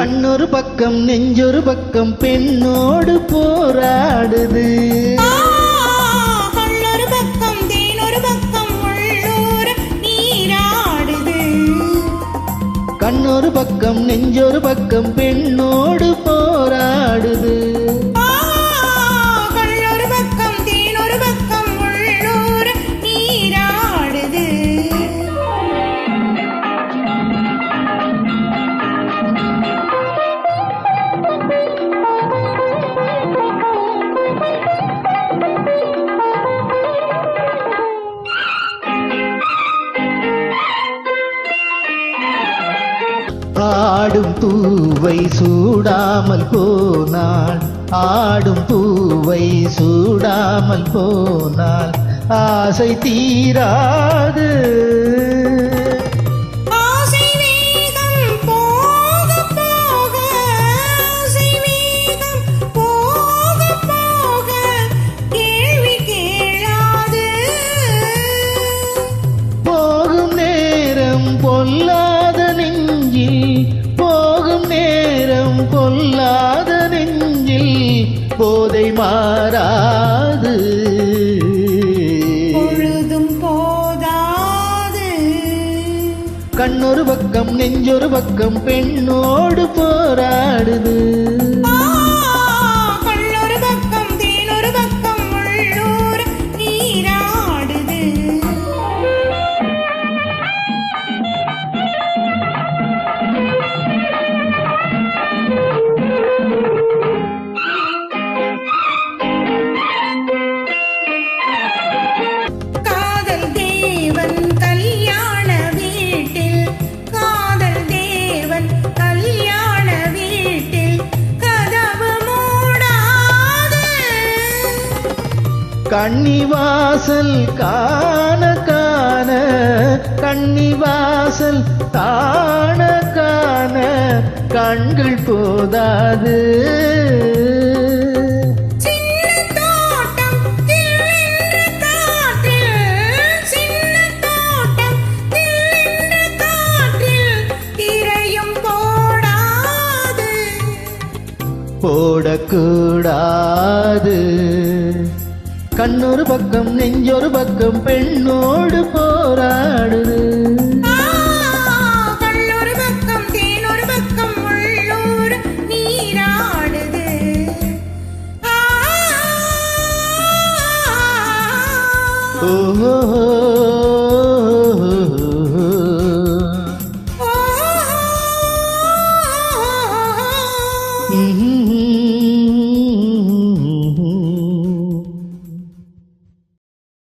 கண்ணொரு பக்கம் நெஞ்சொரு பக்கம் பெண்ணோடு போராடுது. கண்ணொரு பக்கம் தேனொரு பக்கம் உள்ளூர நீராடுது. கண்ணொரு பக்கம் நெஞ்சொரு பக்கம் பெண்ணோடு போராடுது. கண்ணொரு பக்கம் தேனொரு பக்கம் உள்ளூர நீராடுது. ஆடும் பூவை சூடாமல் போனாள், ஆடும் பூவை சூடாமல் போனாள் ஆசை தீராது. ஆசை வேகம் போக போக, ஆசை வேகம் போக போக கேள்வி கேளாது. போகும் நேரம் பொல்லாத நெஞ்சில், போகும் நேரம் பொல்லாத நெஞ்சில் போதை மாறாது. பொழுதும் போதாது. கண்ணொரு பக்கம் நெஞ்சொரு பக்கம் பெண்ணோடு போராடுது. கண்ணொரு பக்கம் தேனொரு பக்கம் உள்ளூர நீராடுது. காதல் தேவன் கல்யாண வீட்டில், காதல் தேவன் கல்யாண வீட்டில் கதவு மூடாது. கன்னிவாசல் காண காண, கன்னிவாசல் காண காண கண்கள் போதாது. சின்ன தோட்டம் தில்லென்ற காற்றில், சின்ன தோட்டம் தில்லென்ற காற்றில் திரையும் போடாது. போடக்கூடாது. கண்ணொரு பக்கம் நெஞ்சொரு பக்கம் பெண்ணோடு போராடுது.